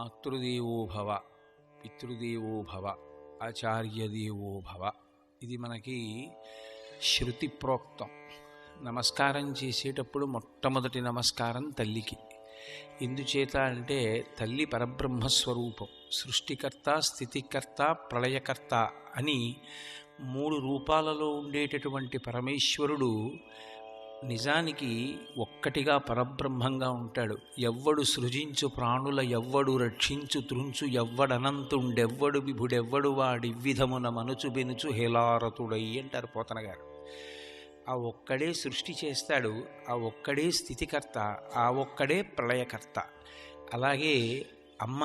మాతృదేవో భవ, పితృదేవో భవ, ఆచార్యదేవో భవ. ఇది మనకి శృతి ప్రోక్తం. నమస్కారం చేసేటప్పుడు మొట్టమొదటి నమస్కారం తల్లికి. ఎందుచేత అంటే తల్లి పరబ్రహ్మస్వరూపం, సృష్టికర్త, స్థితికర్త, ప్రళయకర్త అని మూడు రూపాలలో ఉండేటటువంటి పరమేశ్వరుడు నిజానికి ఒక్కటిగా పరబ్రహ్మంగా ఉంటాడు. ఎవ్వడు సృజించు ప్రాణుల ఎవ్వడు రక్షించు త్రుంచు ఎవ్వడనంతుండెవ్వడు విభుడెవ్వడు వాడివ్విధమున మనుచు బెనుచు హేలారతుడై అంటారు పోతన గారు. ఆ ఒక్కడే సృష్టి చేస్తాడు, ఆ ఒక్కడే స్థితికర్త, ఆ ఒక్కడే ప్రళయకర్త. అలాగే అమ్మ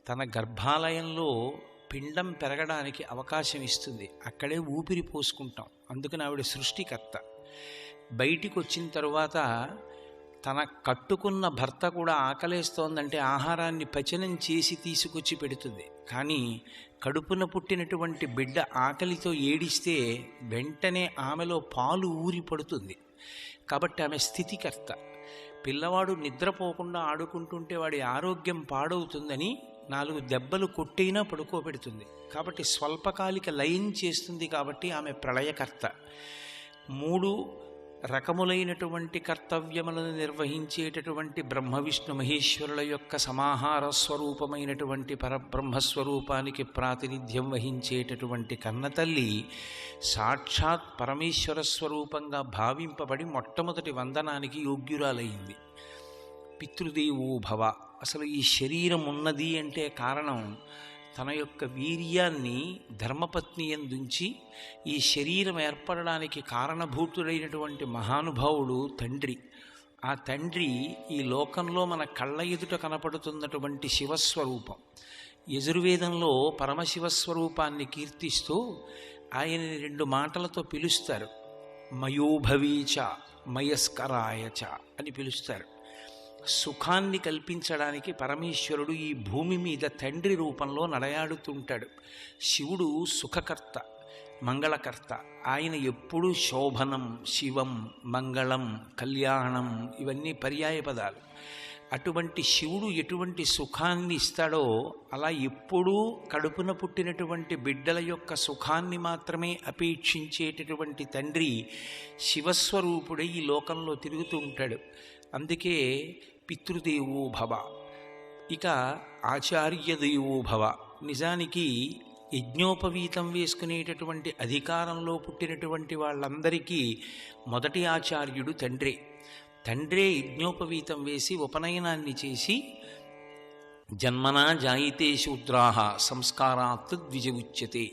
తన గర్భాలయంలో పిండం పెరగడానికి అవకాశం ఇస్తుంది, అక్కడే ఊపిరి పోసుకుంటాం. అందుకని ఆవిడ సృష్టికర్త. బయటికి వచ్చిన తరువాత తన కట్టుకున్న భర్త కూడా ఆకలేస్తోందంటే ఆహారాన్ని పచనం చేసి తీసుకొచ్చి పెడుతుంది. కానీ కడుపున పుట్టినటువంటి బిడ్డ ఆకలితో ఏడిస్తే వెంటనే ఆమెలో పాలు ఊరి పడుతుంది. కాబట్టి ఆమె స్థితికర్త. పిల్లవాడు నిద్రపోకుండా ఆడుకుంటుంటే వాడి ఆరోగ్యం పాడవుతుందని 4 దెబ్బలు కొట్టైనా పడుకోబెడుతుంది. కాబట్టి స్వల్పకాలిక లయం చేస్తుంది. కాబట్టి ఆమె ప్రళయకర్త. 3 రకములైనటువంటి కర్తవ్యములను నిర్వహించేటటువంటి బ్రహ్మ విష్ణు మహేశ్వరుల యొక్క సమాహార స్వరూపమైనటువంటి పరబ్రహ్మస్వరూపానికి ప్రాతినిధ్యం వహించేటటువంటి కన్నతల్లి సాక్షాత్ పరమేశ్వర స్వరూపంగా భావింపబడి మొట్టమొదటి వందనానికి యోగ్యురాలయ్యింది. పితృదేవో భవ. అసలు ఈ శరీరం ఉన్నది అంటే కారణం తన యొక్క వీర్యాన్ని ధర్మపత్ని యందుంచి ఈ శరీరం ఏర్పడడానికి కారణభూతుడైనటువంటి మహానుభావుడు తండ్రి. ఆ తండ్రి ఈ లోకంలో మన కళ్ళ ఎదుట కనపడుతున్నటువంటి శివస్వరూపం. యజుర్వేదంలో పరమశివస్వరూపాన్ని కీర్తిస్తూ ఆయనని 2 మాటలతో పిలుస్తారు. మయోభవీచ మయస్కరాయచ అని పిలుస్తారు. సుఖాన్ని కల్పించడానికి పరమేశ్వరుడు ఈ భూమి మీద తండ్రి రూపంలో నడయాడుతుంటాడు. శివుడు సుఖకర్త, మంగళకర్త. ఆయన ఎప్పుడూ శోభనం, శివం, మంగళం, కళ్యాణం ఇవన్నీ పర్యాయ పదాలు. అటువంటి శివుడు ఎటువంటి సుఖాన్ని ఇస్తాడో అలా ఎప్పుడూ కడుపున పుట్టినటువంటి బిడ్డల యొక్క సుఖాన్ని మాత్రమే అపేక్షించేటటువంటి తండ్రి శివస్వరూపుడై ఈ లోకంలో తిరుగుతూ ఉంటాడు. అందుకే పితృదేవో భవ. ఇక ఆచార్యదేవో భవ. నిజానికి యజ్ఞోపవీతం వేసుకునేటటువంటి అధికారంలో పుట్టినటువంటి వాళ్ళందరికీ మొదటి ఆచార్యుడు తండ్రే. తండ్రే యజ్ఞోపవీతం వేసి ఉపనయనాన్ని చేసి జన్మనా జాయితే శూద్రాహ సంస్కారాత్ ద్విజ ఉచ్యతే.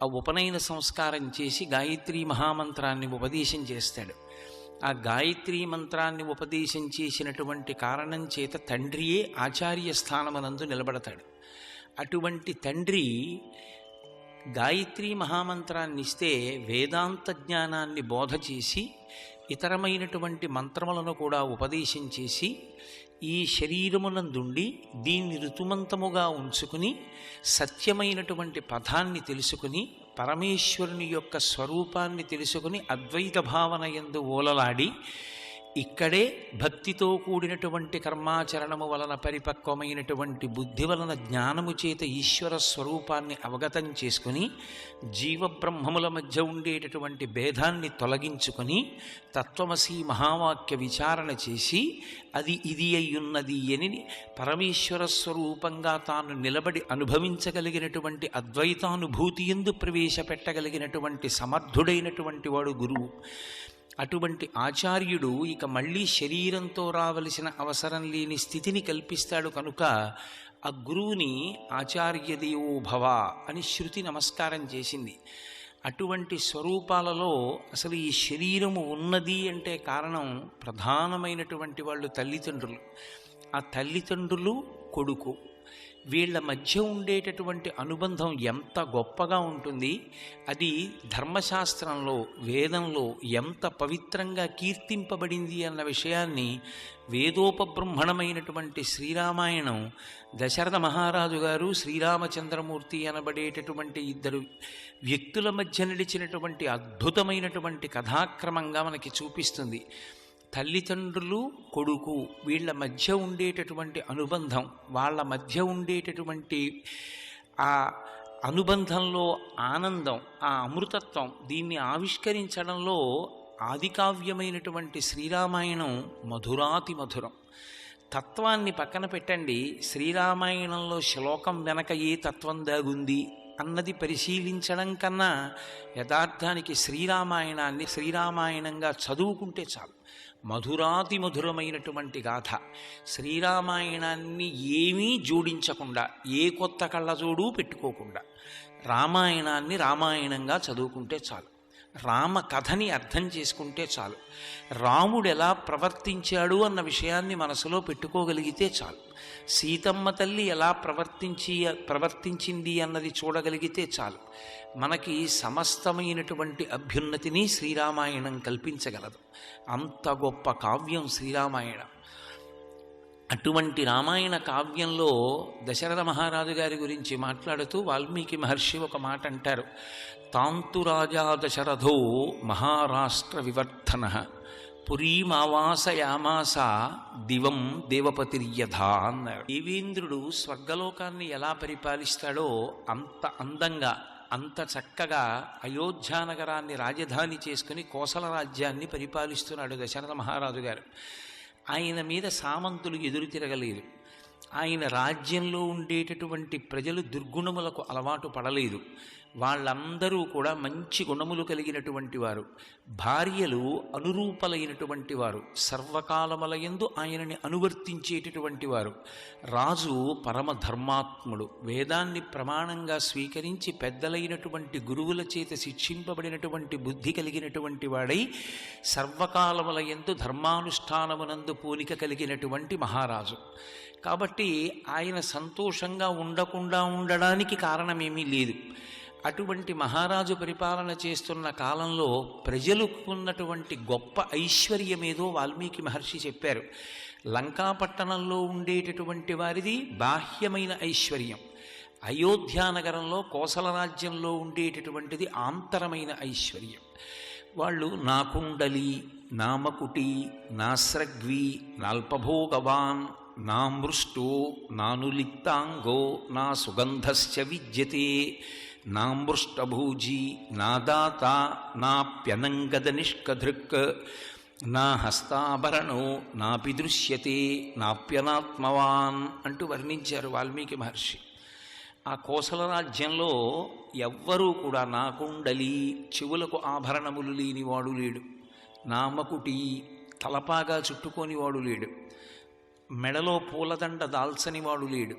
ఆ ఉపనయన సంస్కారం చేసి గాయత్రీ మహామంత్రాన్ని ఉపదేశం చేస్తాడు. ఆ గాయత్రీ మంత్రాన్ని ఉపదేశం చేసినటువంటి కారణం చేత తండ్రియే ఆచార్య స్థానమనందు నిలబడతాడు. అటువంటి తండ్రి గాయత్రీ మహామంత్రాన్ని ఇస్తే వేదాంత జ్ఞానాన్ని బోధ చేసి ఇతరమైనటువంటి మంత్రములను కూడా ఉపదేశం చేసి ఈ శరీరమునందుండి దీన్ని ఋతుమంతముగా ఉంచుకుని సత్యమైనటువంటి పదాన్ని తెలుసుకుని పరమేశ్వరుని యొక్క స్వరూపాన్ని తెలుసుకుని అద్వైత భావన యందు ఓలలాడి ఇక్కడే భక్తితో కూడినటువంటి కర్మాచరణము వలన పరిపక్వమైనటువంటి బుద్ధి వలన జ్ఞానము చేత ఈశ్వర స్వరూపాన్ని అవగతం చేసుకుని జీవబ్రహ్మముల మధ్య ఉండేటటువంటి భేదాన్ని తొలగించుకొని తత్వమసి మహావాక్య విచారణ చేసి అది ఇది అయ్యున్నది అని పరమేశ్వర స్వరూపంగా తాను నిలబడి అనుభవించగలిగినటువంటి అద్వైతానుభూతి యందు ప్రవేశపెట్టగలిగినటువంటి సమర్థుడైనటువంటి వాడు గురువు. అటువంటి ఆచార్యుడు ఇక మళ్ళీ శరీరంతో రావలసిన అవసరం లేని స్థితిని కల్పిస్తాడు. కనుక ఆ గురువుని ఆచార్యదేవో భవ అని శృతి నమస్కారం చేసింది. అటువంటి స్వరూపాలలో అసలు ఈ శరీరము ఉన్నది అంటే కారణం ప్రధానమైనటువంటి వాళ్ళు తల్లిదండ్రులు. ఆ తల్లిదండ్రులు, కొడుకు, వీళ్ళ మధ్య ఉండేటటువంటి అనుబంధం ఎంత గొప్పగా ఉంటుంది. అది ధర్మశాస్త్రంలో, వేదంలో ఎంత పవిత్రంగా కీర్తింపబడింది అన్న విషయాన్ని వేదోపబ్రహ్మణమైనటువంటి శ్రీరామాయణం దశరథ మహారాజు గారు, శ్రీరామచంద్రమూర్తి అనబడేటటువంటి 2 వ్యక్తుల మధ్య నడిచినటువంటి అద్భుతమైనటువంటి కథాక్రమంగా మనకి చూపిస్తుంది. తల్లిదండ్రులు కొడుకు వీళ్ళ మధ్య ఉండేటటువంటి అనుబంధం, వాళ్ళ మధ్య ఉండేటటువంటి ఆ అనుబంధంలో ఆనందం, ఆ అమృతత్వం, దీన్ని ఆవిష్కరించడంలో ఆదికావ్యమైనటువంటి శ్రీరామాయణం మధురాతి మధురం. తత్వాన్ని పక్కన పెట్టండి, శ్రీరామాయణంలో శ్లోకం వెనక ఏ తత్వం దాగుంది అన్నది పరిశీలించడం కన్నా యథార్థానికి శ్రీరామాయణాన్ని శ్రీరామాయణంగా చదువుకుంటే చాలు. మధురాతి మధురమైనటువంటి గాథ. శ్రీరామాయణాన్ని ఏమీ జోడించకుండా, ఏ కొత్త కళ్ళజోడు పెట్టుకోకుండా రామాయణాన్ని రామాయణంగా చదువుకుంటే చాలు. రామ కథని అర్థం చేసుకుంటే చాలు. రాముడు ఎలా ప్రవర్తించాడు అన్న విషయాన్ని మనసులో పెట్టుకోగలిగితే చాలు. సీతమ్మ తల్లి ఎలా ప్రవర్తించింది అన్నది చూడగలిగితే చాలు. మనకి సమస్తమైనటువంటి అభ్యున్నతిని శ్రీరామాయణం కల్పించగలదు. అంత గొప్ప కావ్యం శ్రీరామాయణం. అటువంటి రామాయణ కావ్యంలో దశరథ మహారాజు గారి గురించి మాట్లాడుతూ వాల్మీకి మహర్షి ఒక మాట అంటారు. తాంతు రాజా దశరథో మహారాష్ట్ర వివర్ధన పురీమావాసయామాస దివం దేవపతిర్యథా అన్నారు. దేవేంద్రుడు స్వర్గలోకాన్ని ఎలా పరిపాలిస్తాడో అంత అందంగా, అంత చక్కగా అయోధ్యానగరాన్ని రాజధాని చేసుకుని కోసల రాజ్యాన్ని పరిపాలిస్తున్నాడు దశరథ మహారాజు గారు. ఆయన మీద సామంతులు ఎదురు తిరగలేదు. ఆయన రాజ్యంలో ఉండేటటువంటి ప్రజలు దుర్గుణములకు అలవాటు పడలేదు. వాళ్ళందరూ కూడా మంచి గుణములు కలిగినటువంటి వారు, భార్యలు అనురూపలైనటువంటి వారు, సర్వకాలములయందు ఆయనని అనువర్తించేటటువంటి వారు. రాజు పరమధర్మాత్ముడు, వేదాన్ని ప్రమాణంగా స్వీకరించి పెద్దలైనటువంటి గురువుల చేత శిక్షింపబడినటువంటి బుద్ధి కలిగినటువంటి వాడై సర్వకాలములయందు ధర్మానుష్ఠానమునందు పూనిక కలిగినటువంటి మహారాజు. కాబట్టి ఆయన సంతోషంగా ఉండకుండా ఉండడానికి కారణమేమీ లేదు. అటువంటి మహారాజు పరిపాలన చేస్తున్న కాలంలో ప్రజలకు ఉన్నటువంటి గొప్ప ఐశ్వర్యమేదో వాల్మీకి మహర్షి చెప్పారు. లంకాపట్టణంలో ఉండేటటువంటి వారిది బాహ్యమైన ఐశ్వర్యం, అయోధ్యానగరంలో కోసల రాజ్యంలో ఉండేటటువంటిది ఆంతరమైన ఐశ్వర్యం. వాళ్ళు నా కుండలి, నా మకుటి, నా స్రగ్వి, నాల్పభోగవాన్, నా మృష్టో, నానులిప్తాంగో, నా సుగంధశ్చ విద్యతే, నా మృష్టభూజీ, నా దాత, నాప్యనంగద నిష్కధృక్, నా హస్తాభరణో నాపి దృశ్యతే, నాప్యనాత్మవాన్ అంటూ వర్ణించారు వాల్మీకి మహర్షి. ఆ కోసల రాజ్యంలో ఎవ్వరూ కూడా నా కుండలి, చెవులకు ఆభరణములు లేనివాడు లేడు, నా మకుటి, తలపాగా చుట్టుకోనివాడు లేడు, మెడలో పూలదండ దాల్చనివాడు లేడు,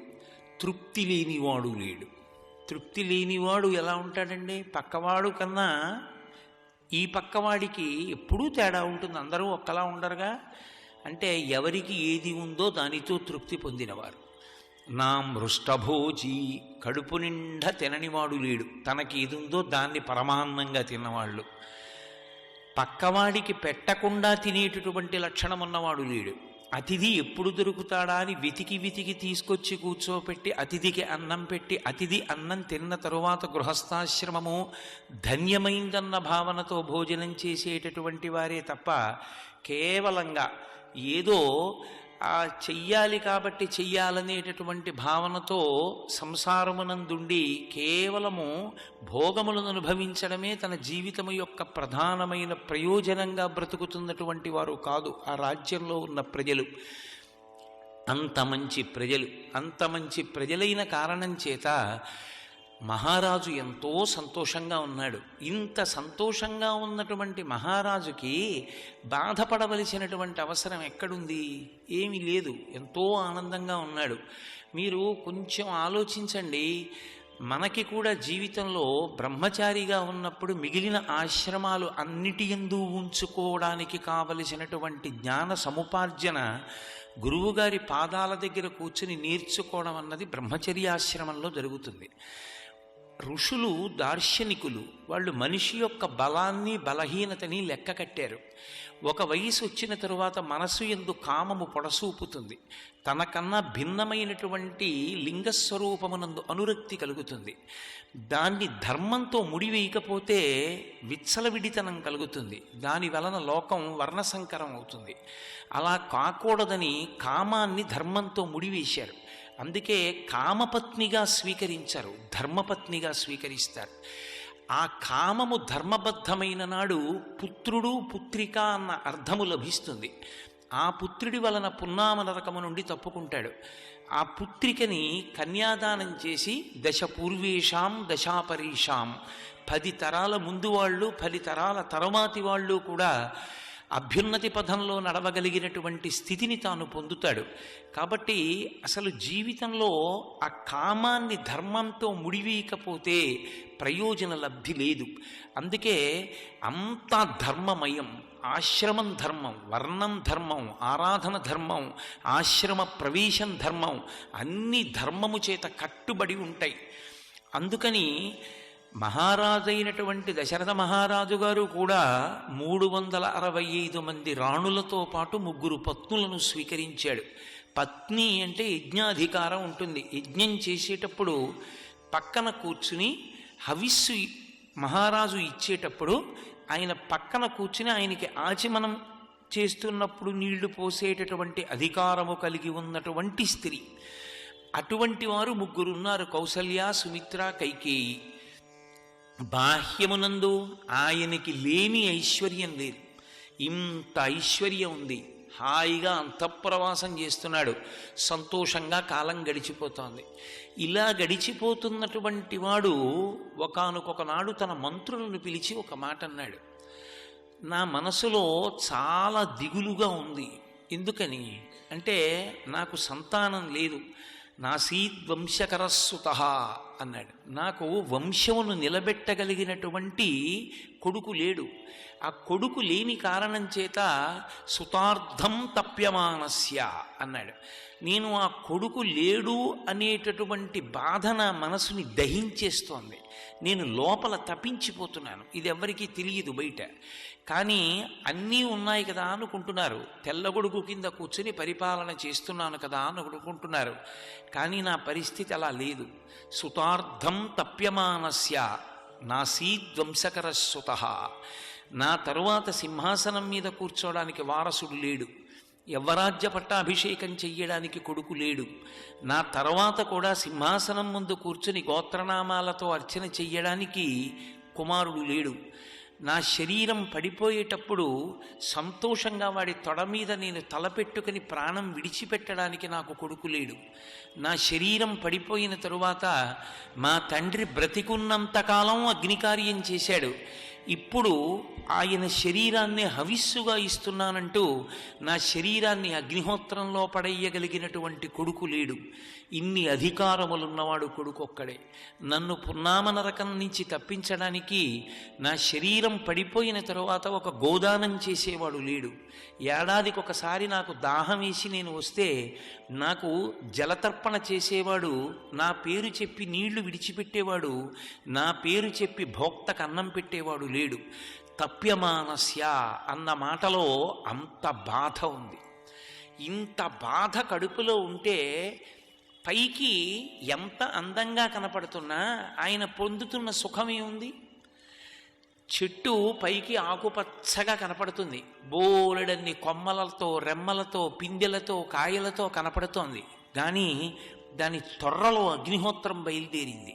తృప్తి లేనివాడు లేడు. తృప్తి లేనివాడు ఎలా ఉంటాడండి? పక్కవాడు కన్నా ఈ పక్కవాడికి ఎప్పుడూ తేడా ఉంటుంది, అందరూ ఒక్కలా ఉండరుగా. అంటే ఎవరికి ఏది ఉందో దానితో తృప్తి పొందినవారు. నా మృష్టభోజీ, కడుపు నిండా తిననివాడు లేడు, తనకి ఏది ఉందో దాన్ని పరమాన్నంగా తిన్నవాళ్ళు. పక్కవాడికి పెట్టకుండా తినేటటువంటి లక్షణం ఉన్నవాడు లేడు. అతిథి ఎప్పుడు దొరుకుతాడా అని వెతికి వెతికి తీసుకొచ్చి కూర్చోపెట్టి అతిథికి అన్నం పెట్టి అతిథి అన్నం తిన్న తరువాత గృహస్థాశ్రమము ధన్యమైందన్న భావనతో భోజనం చేసేటటువంటి వారే తప్ప కేవలంగా ఏదో చెయ్యాలి కాబట్టి చెయ్యాలనేటటువంటి భావనతో సంసారమునందుండి కేవలము భోగములను అనుభవించడమే తన జీవితము యొక్క ప్రధానమైన ప్రయోజనంగా బ్రతుకుతున్నటువంటి వారు కాదు ఆ రాజ్యంలో ఉన్న ప్రజలు. అంత మంచి ప్రజలైన కారణం చేత మహారాజు ఎంతో సంతోషంగా ఉన్నాడు. ఇంత సంతోషంగా ఉన్నటువంటి మహారాజుకి బాధపడవలసినటువంటి అవసరం ఎక్కడుంది? ఏమీ లేదు, ఎంతో ఆనందంగా ఉన్నాడు. మీరు కొంచెం ఆలోచించండి. మనకి కూడా జీవితంలో బ్రహ్మచారిగా ఉన్నప్పుడు మిగిలిన ఆశ్రమాలు అన్నిటి యందు ఉంచుకోవడానికి కావలసినటువంటి జ్ఞాన సముపార్జన గురువుగారి పాదాల దగ్గర కూర్చుని నేర్చుకోవడం అన్నది బ్రహ్మచర్యాశ్రమంలో జరుగుతుంది. ఋషులు దార్శనికులు, వాళ్ళు మనిషి యొక్క బలాన్ని బలహీనతని లెక్క కట్టారు. ఒక వయసు వచ్చిన తరువాత మనసు యందు కామము పొడసూపుతుంది, తనకన్నా భిన్నమైనటువంటి లింగస్వరూపమునందు అనురక్తి కలుగుతుంది. దాన్ని ధర్మంతో ముడివేయకపోతే విచ్చలవిడితనం కలుగుతుంది, దాని వలన లోకం వర్ణసంకరం అవుతుంది. అలా కాకూడదని కామాన్ని ధర్మంతో ముడివేశారు. అందుకే కామపత్నిగా స్వీకరించారు, ధర్మపత్నిగా స్వీకరిస్తారు. ఆ కామము ధర్మబద్ధమైన నాడు పుత్రుడు పుత్రిక అన్న అర్థము లభిస్తుంది. ఆ పుత్రుడి వలన పున్నామ నరకము నుండి తప్పుకుంటాడు. ఆ పుత్రికని కన్యాదానం చేసి దశ పూర్వేషాం దశాపరీషాం, 10 తరాల ముందు వాళ్ళు 10 తరాల తరువాతి వాళ్ళు కూడా అభ్యున్నతి పథంలో నడవగలిగినటువంటి స్థితిని తాను పొందుతాడు. కాబట్టి అసలు జీవితంలో ఆ కామాన్ని ధర్మంతో ముడివేయకపోతే ప్రయోజన లబ్ధి లేదు. అందుకే అంతా ధర్మమయం. ఆశ్రమం ధర్మం, వర్ణం ధర్మం, ఆరాధన ధర్మం, ఆశ్రమ ప్రవేశం ధర్మం, అన్ని ధర్మము చేత కట్టుబడి ఉంటాయి. అందుకని మహారాజైనటువంటి దశరథ మహారాజు గారు కూడా 365 మంది రాణులతో పాటు 3 పత్నులను స్వీకరించాడు. పత్ని అంటే యజ్ఞాధికారం ఉంటుంది. యజ్ఞం చేసేటప్పుడు పక్కన కూర్చుని హవిస్సు మహారాజు ఇచ్చేటప్పుడు ఆయన పక్కన కూర్చుని ఆయనకి ఆచమనం చేస్తున్నప్పుడు నీళ్లు పోసేటటువంటి అధికారము కలిగి ఉన్నటువంటి స్త్రీ. అటువంటి వారు 3 ఉన్నారు, కౌసల్య, సుమిత్ర, కైకేయి. బాహ్యమునందు ఆయనకి లేని ఐశ్వర్యం లేదు, ఇంత ఐశ్వర్యం ఉంది. హాయిగా అంతఃప్రవాసం చేస్తున్నాడు, సంతోషంగా కాలం గడిచిపోతోంది. ఇలా గడిచిపోతున్నటువంటి వాడు ఒకానొక నాడు తన మంత్రులను పిలిచి ఒక మాట అన్నాడు. నా మనసులో చాలా దిగులుగా ఉంది. ఎందుకని అంటే నాకు సంతానం లేదు. నాసీద్వంశకరస్సుత అన్నాడు. నాకు వంశమును నిలబెట్టగలిగినటువంటి కొడుకు లేడు. ఆ కొడుకు లేని కారణం చేత సుతార్థం తప్యమానస్య అన్నాడు. నేను ఆ కొడుకు లేడు అనేటటువంటి బాధ నా మనసుని దహించేస్తోంది. నేను లోపల తపించిపోతున్నాను. ఇది ఎవరికీ తెలియదు బయట. కానీ అన్నీ ఉన్నాయి కదా అనుకుంటున్నారు. తెల్లగొడుగు కింద కూర్చుని పరిపాలన చేస్తున్నాను కదా అని అనుకుంటున్నారు. కానీ నా పరిస్థితి అలా లేదు. సుతార్థం తప్యమానస్య నాసీద్వంశకరస్సుత. నా తరువాత సింహాసనం మీద కూర్చోడానికి వారసుడు లేడు. యవ్వరాజ్య పట్టాభిషేకం చెయ్యడానికి కొడుకు లేడు. నా తర్వాత కూడా సింహాసనం ముందు కూర్చుని గోత్రనామాలతో అర్చన చెయ్యడానికి కుమారుడు లేడు. నా శరీరం పడిపోయేటప్పుడు సంతోషంగా వాడి తొడ మీద నేను తలపెట్టుకుని ప్రాణం విడిచిపెట్టడానికి నాకు కొడుకు లేడు. నా శరీరం పడిపోయిన తరువాత మా తండ్రి బ్రతికున్నంతకాలం అగ్నికార్యం చేశాడు. ఇప్పుడు ఆయన శరీరాన్ని హవిస్సుగా ఇస్తున్నానంటూ నా శరీరాన్ని అగ్నిహోత్రంలో పడేయగలిగినటువంటి కొడుకు లేడు. ఇన్ని అధికారములున్నవాడు కొడుకు ఒక్కడే. నన్ను పున్నామ నరకం నుంచి తప్పించడానికి నా శరీరం పడిపోయిన తరువాత ఒక గోదానం చేసేవాడు లేడు. ఏడాదికి ఒకసారి నాకు దాహం వేసి నేను వస్తే నాకు జలతర్పణ చేసేవాడు, నా పేరు చెప్పి నీళ్లు విడిచిపెట్టేవాడు, నా పేరు చెప్పి భోక్తకు అన్నం పెట్టేవాడు లేడు. తప్యమానస్య అన్న మాటలో అంత బాధ ఉంది. ఇంత బాధ కడుపులో ఉంటే పైకి ఎంత అందంగా కనపడుతున్నా ఆయన పొందుతున్న సుఖమే ఉంది. చెట్టు పైకి ఆకుపచ్చగా కనపడుతుంది, బోలెడన్ని కొమ్మలతో రెమ్మలతో పిందెలతో కాయలతో కనపడుతోంది. కానీ దాని తొర్రలో అగ్నిహోత్రం బయలుదేరింది.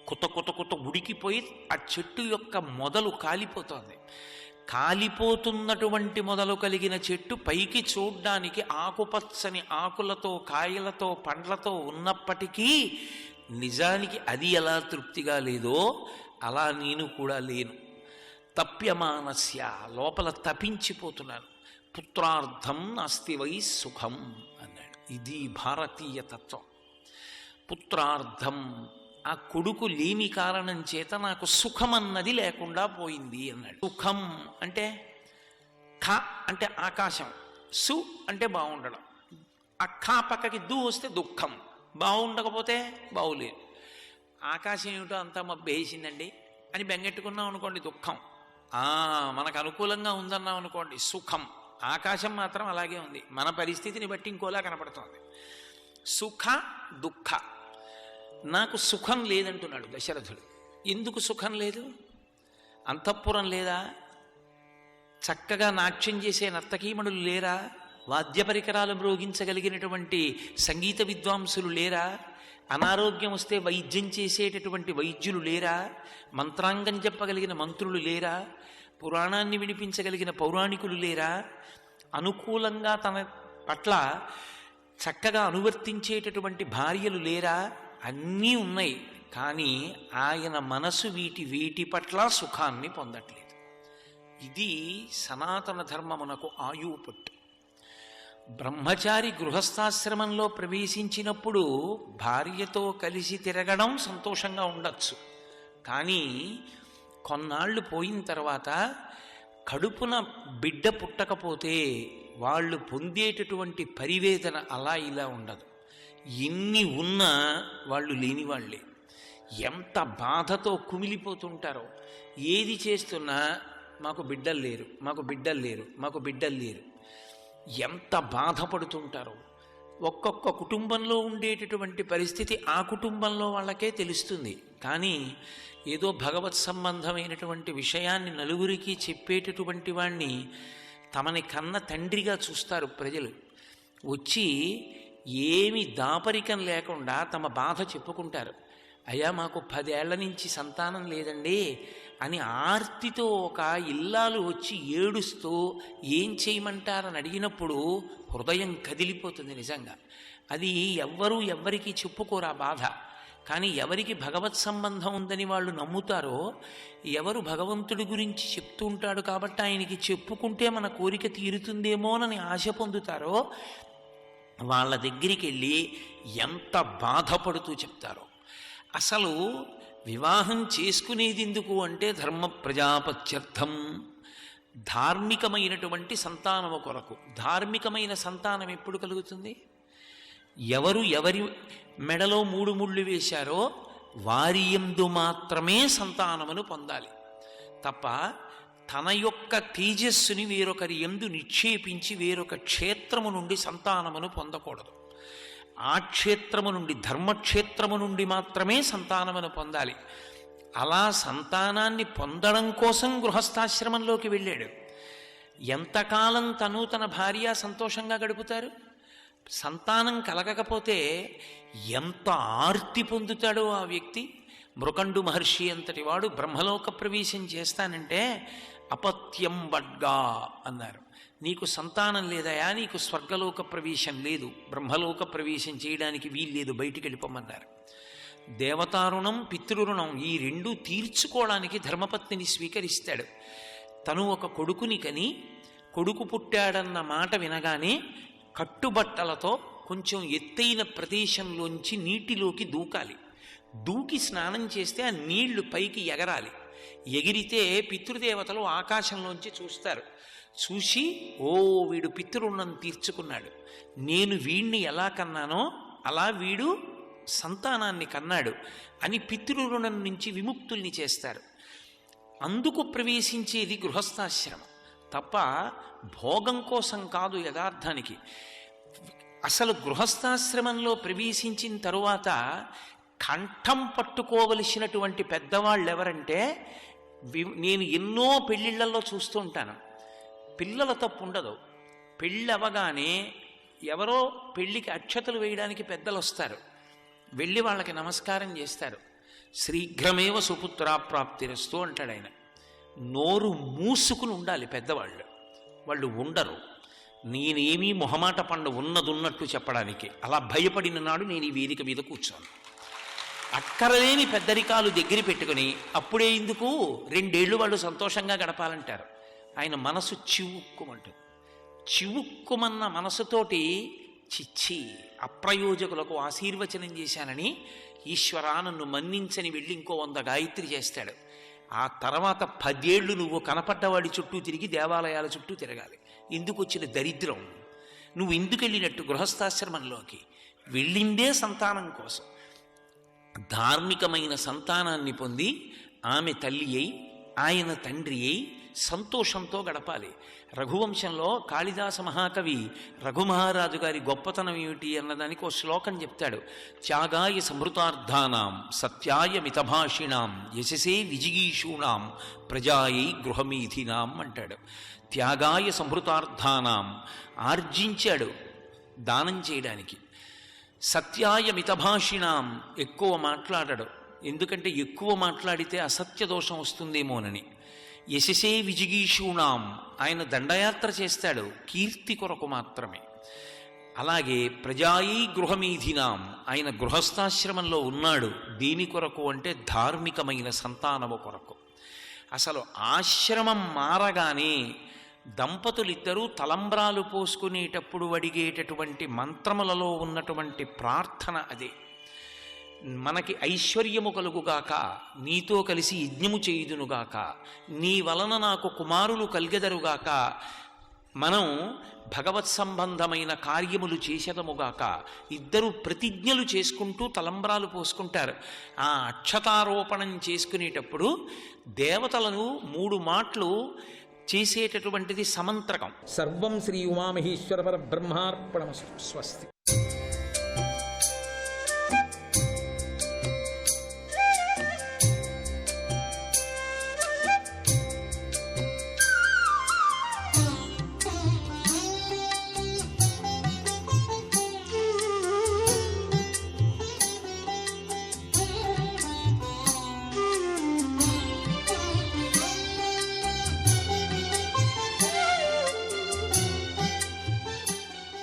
కొత్త ఉడికిపోయి ఆ చెట్టు యొక్క మొదలు కాలిపోతోంది. కాలిపోతున్నటువంటి మొదలు కలిగిన చెట్టు పైకి చూడ్డానికి ఆకుపచ్చని ఆకులతో కాయలతో పండ్లతో ఉన్నప్పటికీ నిజానికి అది ఎలా తృప్తిగా లేదో అలా నేను కూడా లేను. తప్యమానస్య లోపల తపించిపోతున్నాను. పుత్రార్థం నాస్తి వై సుఖం అన్నాడు. ఇది భారతీయ తత్వం. పుత్రార్థం, ఆ కొడుకు లేని కారణం చేత నాకు సుఖం అన్నది లేకుండా పోయింది అన్నాడు. సుఖం అంటే ఖ అంటే ఆకాశం, సు అంటే బాగుండడం. ఆ ఖ పక్కకి దు వస్తే దుఃఖం, బాగుండకపోతే బాగులేదు. ఆకాశం ఏమిటో అంతా మబ్బేసిందండి అని బెంగెట్టుకున్నాం అనుకోండి దుఃఖం. మనకు అనుకూలంగా ఉందన్నాం అనుకోండి సుఖం. ఆకాశం మాత్రం అలాగే ఉంది, మన పరిస్థితిని బట్టి ఇంకోలా కనపడుతోంది. సుఖ దుఃఖ. నాకు సుఖం లేదంటున్నాడు దశరథుడు. ఎందుకు సుఖం లేదు? అంతఃపురం లేదా? చక్కగా నాట్యం చేసే నర్తకీమణులు లేరా? వాద్య పరికరాలు మ్రోగించగలిగినటువంటి సంగీత విద్వాంసులు లేరా? అనారోగ్యం వస్తే వైద్యం చేసేటటువంటి వైద్యులు లేరా? మంత్రాంగం చెప్పగలిగిన మంత్రులు లేరా? పురాణాన్ని వినిపించగలిగిన పౌరాణికులు లేరా? అనుకూలంగా తన పట్ల చక్కగా అనువర్తించేటటువంటి భార్యలు లేరా? అన్నీ ఉన్నాయి, కానీ ఆయన మనసు వీటి పట్ల సుఖాన్ని పొందట్లేదు. ఇది సనాతన ధర్మమునకు ఆయువు పట్టు. బ్రహ్మచారి గృహస్థాశ్రమంలో ప్రవేశించినప్పుడు భార్యతో కలిసి తిరగడం సంతోషంగా ఉండొచ్చు, కానీ కొన్నాళ్ళు పోయిన తర్వాత కడుపున బిడ్డ పుట్టకపోతే వాళ్ళు పొందేటటువంటి పరివేదన అలా ఇలా ఉండదు. ఎన్ని ఉన్నా వాళ్ళు లేని వాళ్ళే. ఎంత బాధతో కుమిలిపోతుంటారో. ఏది చేస్తున్నా మాకు బిడ్డలు లేరు, మాకు బిడ్డలు లేరు, మాకు బిడ్డలు లేరు. ఎంత బాధపడుతుంటారో. ఒక్కొక్క కుటుంబంలో ఉండేటటువంటి పరిస్థితి ఆ కుటుంబంలో వాళ్ళకే తెలుస్తుంది. కానీ ఏదో భగవత్ సంబంధమైనటువంటి విషయాన్ని నలుగురికి చెప్పేటటువంటి వాణ్ణి తమని కన్న తండ్రిగా చూస్తారు ప్రజలు. వచ్చి ఏమి దాపరికం లేకుండా తమ బాధ చెప్పుకుంటారు. అయ్యా మాకు 10 ఏళ్ల నుంచి సంతానం లేదండి అని ఆర్తితో ఒక ఇల్లాలు వచ్చి ఏడుస్తూ ఏం చేయమంటారని అడిగినప్పుడు హృదయం కదిలిపోతుంది నిజంగా. అది ఎవ్వరికీ చెప్పుకోరా బాధ. కానీ ఎవరికి భగవత్ సంబంధం ఉందని వాళ్ళు నమ్ముతారో, ఎవరు భగవంతుడి గురించి చెప్తూ ఉంటాడు కాబట్టి ఆయనకి చెప్పుకుంటే మన కోరిక తీరుతుందేమోనని ఆశ పొందుతారో వాళ్ళ దగ్గరికి వెళ్ళి ఎంత బాధపడుతూ చెప్తారో. అసలు వివాహం చేసుకునేది ఎందుకు అంటే ధర్మ ప్రజాపత్యర్థం, ధార్మికమైనటువంటి సంతానము కొరకు. ధార్మికమైన సంతానం ఎప్పుడు కలుగుతుంది? ఎవరి మెడలో 3 ముళ్ళు వేశారో వారి యందు మాత్రమే సంతానమును పొందాలి తప్ప తన యొక్క తేజస్సుని వేరొకరి యందు నిక్షేపించి వేరొక క్షేత్రము నుండి సంతానమును పొందకూడదు. ఆ క్షేత్రము నుండి, ధర్మక్షేత్రము నుండి మాత్రమే సంతానమును పొందాలి. అలా సంతానాన్ని పొందడం కోసం గృహస్థాశ్రమంలోకి వెళ్ళాడు. ఎంతకాలం తన భార్య సంతోషంగా గడుపుతారు? సంతానం కలగకపోతే ఎంత ఆర్తి పొందుతాడో ఆ వ్యక్తి. మృకండు మహర్షి అంతటి వాడు బ్రహ్మలోక ప్రవేశం చేస్తానంటే అపత్యం బడ్గా అన్నారు. నీకు సంతానం లేదయా, నీకు స్వర్గలోక ప్రవేశం లేదు, బ్రహ్మలోక ప్రవేశం చేయడానికి వీల్లేదు, బయటికి వెళ్ళిపోమన్నారు. దేవతారుణం, పితృరుణం ఈ 2 తీర్చుకోవడానికి ధర్మపత్నిని స్వీకరిస్తాడు. తను ఒక కొడుకుని కని కొడుకు పుట్టాడన్న మాట వినగానే కట్టుబట్టలతో కొంచెం ఎత్తైన ప్రదేశంలోంచి నీటిలోకి దూకాలి. దూకి స్నానం చేస్తే ఆ నీళ్లు పైకి ఎగరాలి. ఎగిరితే పితృదేవతలు ఆకాశంలోంచి చూస్తారు. చూసి ఓ వీడు పితృరుణం తీర్చుకున్నాడు, నేను వీణ్ణి ఎలా కన్నానో అలా వీడు సంతానాన్ని కన్నాడు అని పితృరుణం నుంచి విముక్తుల్ని చేస్తారు. అందుకు ప్రవేశించేది గృహస్థాశ్రమం తప్ప భోగం కోసం కాదు. యథార్థానికి అసలు గృహస్థాశ్రమంలో ప్రవేశించిన తరువాత కంఠం పట్టుకోవలసినటువంటి పెద్దవాళ్ళు ఎవరంటే, నేను ఎన్నో పెళ్ళిళ్ళల్లో చూస్తూ ఉంటాను. పిల్లల తప్పు ఉండదు. పెళ్ళవగానే ఎవరో పెళ్ళికి అక్షతలు వేయడానికి పెద్దలు వస్తారు. వెళ్ళి వాళ్ళకి నమస్కారం చేస్తారు. శీఘ్రమేవ సుపుత్రాప్రాప్తిరస్తు అంటాడు ఆయన. నోరు మూసుకుని ఉండాలి పెద్దవాళ్ళు. వాళ్ళు ఉండరు. నేనేమీ మొహమాట పండు ఉన్నట్టు చెప్పడానికి. అలా భయపడిన నాడు నేను ఈ వేదిక మీద కూర్చోను. అక్కరలేని పెద్దరికాలు దగ్గర పెట్టుకుని అప్పుడే ఎందుకు 2 ఏళ్ళు వాళ్ళు సంతోషంగా గడపాలంటారు. ఆయన మనసు చివుక్కుమంటుంది. చివుక్కుమన్న మనసుతోటి చిచ్చి అప్రయోజకులకు ఆశీర్వచనం చేశానని ఈశ్వరా నన్ను మన్నించని వెళ్ళి ఇంకో 100 గాయత్రి చేస్తాడు. ఆ తర్వాత 10 ఏళ్ళు నువ్వు కనపడ్డవాడి చుట్టూ తిరిగి దేవాలయాల చుట్టూ తిరగాలి. ఎందుకు వచ్చిన దరిద్రం? నువ్వు ఎందుకు వెళ్ళినట్టు గృహస్థాశ్రమంలోకి? వెళ్ళిందే సంతానం కోసం. ధార్మికమైన సంతానాన్ని పొంది ఆమె తల్లి అయి ఆయన తండ్రి అయి సంతోషంతో గడపాలి. రఘువంశంలో కాళిదాస మహాకవి రఘుమహారాజు గారి గొప్పతనం ఏమిటి అన్నదానికి ఓ శ్లోకం చెప్తాడు. త్యాగాయ సంహృతార్థానాం సత్యాయ మితభాషిణాం యశసే విజిగీషూణాం ప్రజాయై గృహమీధినాం అంటాడు. త్యాగాయ సంహృతార్థానాం, ఆర్జించాడు దానం చేయడానికి. సత్యాయ మితభాషిణాం, ఎక్కువ మాట్లాడడు, ఎందుకంటే ఎక్కువ మాట్లాడితే అసత్య దోషం వస్తుందేమోనని. యశసే విజిగీషూణాం, ఆయన దండయాత్ర చేస్తాడు కీర్తి కొరకు మాత్రమే. అలాగే ప్రజాయి గృహమీధినాం, ఆయన గృహస్థాశ్రమంలో ఉన్నాడు దీని కొరకు అంటే ధార్మికమైన సంతానము కొరకు. అసలు ఆశ్రమం మారగానే దంపతులిద్దరూ తలంబ్రాలు పోసుకునేటప్పుడు అడిగేటటువంటి మంత్రములలో ఉన్నటువంటి ప్రార్థన అదే. మనకి ఐశ్వర్యము కలుగుగాక, నీతో కలిసి యజ్ఞము చేయుదునుగాక, నీ వలన నాకు కుమారులు కలిగెదరుగాక, మనం భగవత్ సంబంధమైన కార్యములు చేసేదముగాక. ఇద్దరు ప్రతిజ్ఞలు చేసుకుంటూ తలంబ్రాలు పోసుకుంటారు. ఆ అక్షతారోపణం చేసుకునేటప్పుడు దేవతలను 3 మాటలు చేసేటటువంటిది సమంత్రకం. సర్వం శ్రీ ఉమామహేశ్వర పరబ్రహ్మార్పణమస్తు. స్వస్తి.